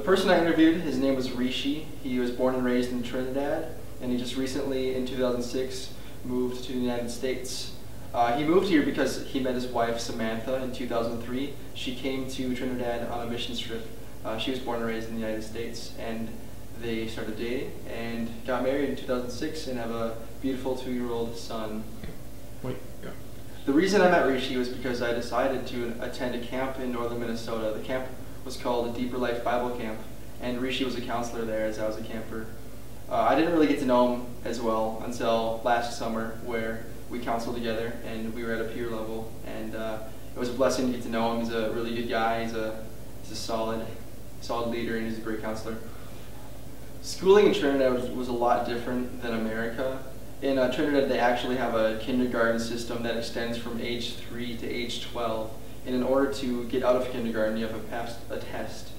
person I interviewed, his name was Rishi. He was born and raised in Trinidad, and he just recently, in 2006, moved to the United States. He moved here because he met his wife, Samantha, in 2003. She came to Trinidad on a mission trip. She was born and raised in the United States, and they started dating and got married in 2006 and have a beautiful 2-year-old son. Wait, yeah. The reason I met Rishi was because I decided to attend a camp in northern Minnesota. The camp was called a Deeper Life Bible Camp, and Rishi was a counselor there as I was a camper. I didn't really get to know him as well until last summer, where we counseled together and we were at a peer level, and it was a blessing to get to know him. He's a really good guy. He's a solid leader, and he's a great counselor. Schooling in Trinidad was a lot different than America. In Trinidad, they actually have a kindergarten system that extends from age 3 to age 12. And in order to get out of kindergarten, you have to pass a test.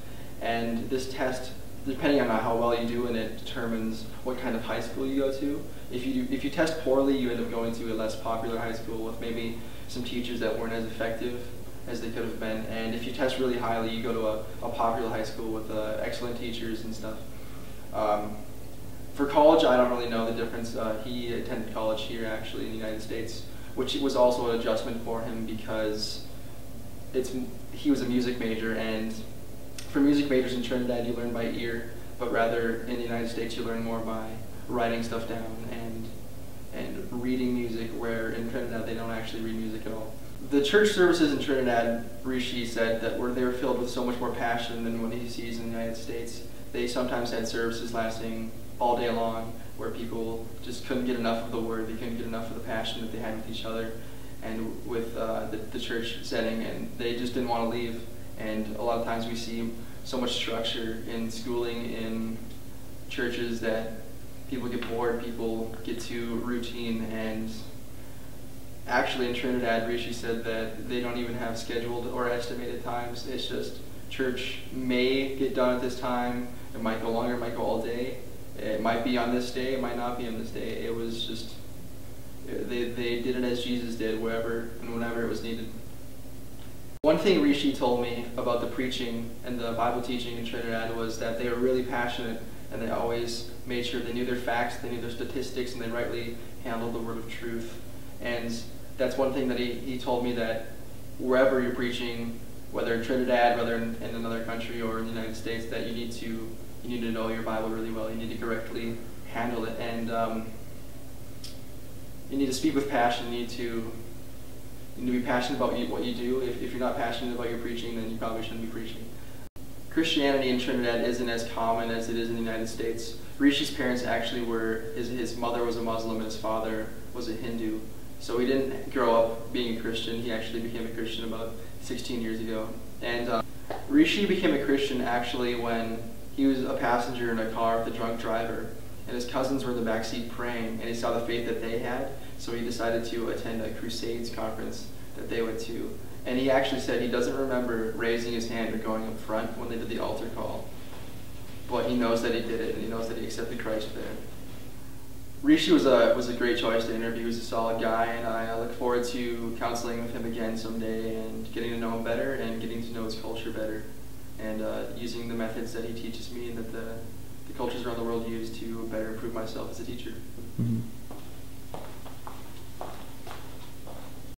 And this test, depending on how well you do in it, determines what kind of high school you go to. If you test poorly, you end up going to a less popular high school with maybe some teachers that weren't as effective as they could have been. And if you test really highly, you go to a popular high school with excellent teachers and stuff. For college, I don't really know the difference. He attended college here, actually, in the United States, which was also an adjustment for him because he was a music major, and for music majors in Trinidad, you learn by ear, but rather in the United States, you learn more by writing stuff down and reading music, where in Trinidad, they don't actually read music at all. The church services in Trinidad, Rishi said, that they were filled with so much more passion than what he sees in the United States. They sometimes had services lasting all day long, where people just couldn't get enough of the word, they couldn't get enough of the passion that they had with each other and with the church setting, and they just didn't want to leave. And a lot of times we see so much structure in schooling in churches that people get bored, people get too routine, and actually in Trinidad, Rishi said that they don't even have scheduled or estimated times. It's just church may get done at this time, it might go longer, it might go all day. It might be on this day, it might not be on this day. It was just, they did it as Jesus did, wherever and whenever it was needed. One thing Rishi told me about the preaching and the Bible teaching in Trinidad was that they were really passionate, and they always made sure they knew their facts, they knew their statistics, and they rightly handled the word of truth. And that's one thing that he told me, that wherever you're preaching, whether in Trinidad, whether in another country or in the United States, that you need to know your Bible really well. You need to correctly handle it, and you need to speak with passion. You need to be passionate about what you do. If you're not passionate about your preaching, then you probably shouldn't be preaching. Christianity in Trinidad isn't as common as it is in the United States. Rishi's parents actually were, his mother was a Muslim and his father was a Hindu. So he didn't grow up being a Christian. He actually became a Christian about 16 years ago. And Rishi became a Christian actually when he was a passenger in a car with a drunk driver, and his cousins were in the backseat praying, and he saw the faith that they had, so he decided to attend a Crusades conference that they went to. And he actually said he doesn't remember raising his hand or going up front when they did the altar call, but he knows that he did it, and he knows that he accepted Christ there. Rishi was a great choice to interview. He was a solid guy, and I look forward to counseling with him again someday and getting to know him better and getting to know his culture better, and using the methods that he teaches me and that the cultures around the world use to better improve myself as a teacher. Mm-hmm.